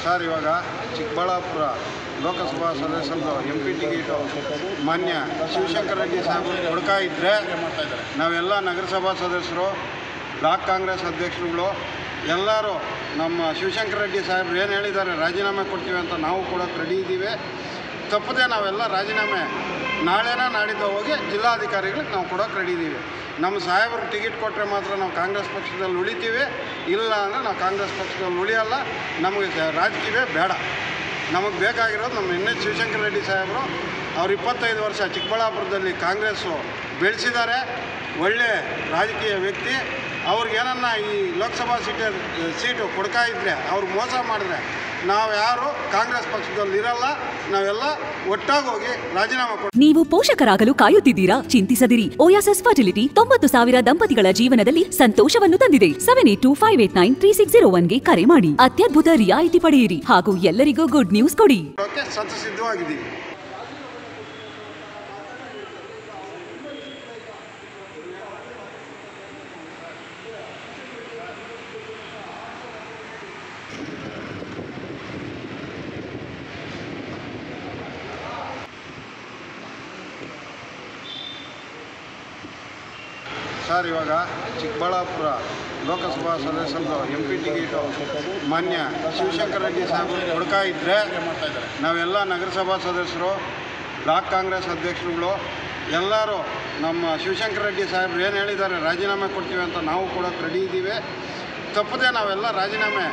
Sir, ಇವಾಗ ಚಿಕ್ಕಬಳ್ಳಾಪುರ ಲೋಕಸಭಾ ಸದಸ್ಯರು MP ticket ಮಾನ್ಯ ಶಿವಶಂಕರ ರೆಡ್ಡಿ ಸಾಹೇಬರು ಕೊಡ್ತಾ ಇದ್ದರೆ ನಾವೆಲ್ಲ ನಗರಸಭಾ ಸದಸ್ಯರು, ಬ್ಲಾಕ್ ಕಾಂಗ್ರೆಸ್ ಅಧ್ಯಕ್ಷರುಗಳು ಎಲ್ಲರೂ ನಮ್ಮ ಶಿವಶಂಕರ ರೆಡ್ಡಿ ಸಾಹೇಬರು ಏನು ಹೇಳಿದ್ದಾರೆ ರಾಜೀನಾಮೆ ಕೊಡ್ತೀವಿ ಅಂತ ನಾವು ಕೊಡೋಕ್ಕೆ ರೆಡಿ ಇದ್ದೀವಿ. ತಪ್ಪದೆ ನಾವೆಲ್ಲ ರಾಜೀನಾಮೆ ನಾಳೆನ ನಾಡಿದ್ದು ಹೋಗಿ ಜಿಲ್ಲಾಧಿಕಾರಿಗಳಿಗೆ ನಾವು ಕೊಡೋಕ್ಕೆ ರೆಡಿ ಇದ್ದೀವಿ. ನಮ್ಮ ಸಾಹೇಬರು ಟಿಕೆಟ್ ಕೊಟ್ಟರೆ ಮಾತ್ರ ನಾವು ಕಾಂಗ್ರೆಸ್ ಪಕ್ಷದಲ್ಲಿ ಉಳಿತೀವಿ, ಇಲ್ಲ ಅಂದರೆ ನಾವು ಕಾಂಗ್ರೆಸ್ ಪಕ್ಷದಲ್ಲಿ ಉಳಿಯಲ್ಲ. ನಮಗೆ ರಾಜಕೀಯವೇ ಬೇಡ. ನಮಗೆ ಬೇಕಾಗಿರೋದು ನಮ್ಮ NH ಶಿವಶಂಕರ ರೆಡ್ಡಿ ಸಾಹೇಬರು. ಅವ್ರು 25 ವರ್ಷ ಚಿಕ್ಕಬಳ್ಳಾಪುರದಲ್ಲಿ ಕಾಂಗ್ರೆಸ್ಸು ಬೆಳೆಸಿದ್ದಾರೆ. ಒಳ್ಳೆ ರಾಜಕೀಯ ವ್ಯಕ್ತಿ. ಅವ್ರಿಗೇನನ್ನ ಈ ಲೋಕಸಭಾ ಸೀಟು ಕೊಡ್ತಾ ಇದ್ದರೆ, ಅವ್ರು ಮೋಸ ಮಾಡಿದ್ರೆ ನಾವು ಯಾರು ಕಾಂಗ್ರೆಸ್ ಪಕ್ಷದಲ್ಲಿ ಇರಲ್ಲ. ನಾವೆಲ್ಲ ಒಟ್ಟಾಗಿ ಹೋಗಿ ರಾಜೀನಾಮೆ ಕೊಡ್ತೀವಿ. ನೀವು ಪೋಷಕರಾಗಲು ಕಾಯುತ್ತಿದ್ದೀರಾ? ಚಿಂತಿಸದಿರಿ. ಓಯಾಸಿಸ್ ಫರ್ಟಿಲಿಟಿ 90,000 ದಂಪತಿಗಳ ಜೀವನದಲ್ಲಿ ಸಂತೋಷವನ್ನು ತಂದಿದೆ. 7825893601ಗೆ ಕರೆ ಮಾಡಿ. ಅತ್ಯದ್ಭುತ ರಿಯಾಯಿತಿ ಪಡೆಯಿರಿ ಹಾಗೂ ಎಲ್ಲರಿಗೂ ಗುಡ್ ನ್ಯೂಸ್ ಕೊಡಿ. ಸಿದ್ಧವಾಗಿದ್ದೀವಿ. ಸರ್, ಇವಾಗ ಚಿಕ್ಕಬಳ್ಳಾಪುರ ಲೋಕಸಭಾ ಸದಸ್ಯರು MP ಟಿಕೆಟು ಮಾನ್ಯ ಶಿವಶಂಕರ ರೆಡ್ಡಿ ಸಾಹೇಬರು ಕೊಡ್ತಾ ಇದ್ದರೆ ನಾವೆಲ್ಲ ನಗರಸಭಾ ಸದಸ್ಯರು, ಬ್ಲಾಕ್ ಕಾಂಗ್ರೆಸ್ ಅಧ್ಯಕ್ಷರುಗಳು ಎಲ್ಲರೂ ನಮ್ಮ ಶಿವಶಂಕರ ರೆಡ್ಡಿ ಸಾಹೇಬರು ಏನು ಹೇಳಿದ್ದಾರೆ ರಾಜೀನಾಮೆ ಕೊಡ್ತೀವಿ ಅಂತ ನಾವು ಕೊಡೋಕ್ಕೆ ರೆಡಿ ಇದ್ದೀವಿ. ತಪ್ಪದೆ ನಾವೆಲ್ಲ ರಾಜೀನಾಮೆ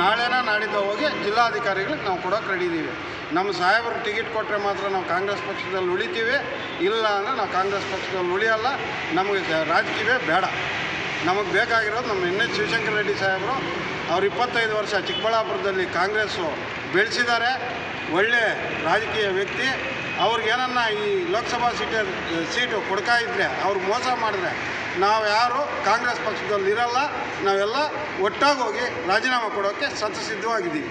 ನಾಳೆನ ನಾಡಿದ್ದು ಹೋಗಿ ಜಿಲ್ಲಾಧಿಕಾರಿಗಳಿಗೆ ನಾವು ಕೊಡೋಕ್ಕೆ ರೆಡಿ ಇದ್ದೀವಿ. ನಮ್ಮ ಸಾಹೇಬರು ಟಿಕೆಟ್ ಕೊಟ್ಟರೆ ಮಾತ್ರ ನಾವು ಕಾಂಗ್ರೆಸ್ ಪಕ್ಷದಲ್ಲಿ ಉಳಿತೀವಿ, ಇಲ್ಲ ಅಂದರೆ ನಾವು ಕಾಂಗ್ರೆಸ್ ಪಕ್ಷದಲ್ಲಿ ಉಳಿಯಲ್ಲ. ನಮಗೆ ರಾಜಕೀಯವೇ ಬೇಡ. ನಮಗೆ ಬೇಕಾಗಿರೋದು ನಮ್ಮ NH ಶಿವಶಂಕರ ರೆಡ್ಡಿ ಸಾಹೇಬರು. ಅವ್ರು 25 ವರ್ಷ ಚಿಕ್ಕಬಳ್ಳಾಪುರದಲ್ಲಿ ಕಾಂಗ್ರೆಸ್ಸು ಬೆಳೆಸಿದ್ದಾರೆ. ಒಳ್ಳೆ ರಾಜಕೀಯ ವ್ಯಕ್ತಿ. ಅವ್ರಿಗೇನನ್ನ ಈ ಲೋಕಸಭಾ ಸೀಟು ಕೊಡ್ತಾ ಇದ್ದರೆ, ಅವ್ರು ಮೋಸ ಮಾಡಿದ್ರೆ ನಾವು ಯಾರು ಕಾಂಗ್ರೆಸ್ ಪಕ್ಷದಲ್ಲಿ ಇರಲ್ಲ. ನಾವೆಲ್ಲ ಒಟ್ಟಾಗಿ ಹೋಗಿ ರಾಜೀನಾಮೆ ಕೊಡೋಕ್ಕೆ ಸಿದ್ಧವಾಗಿದ್ದೀವಿ.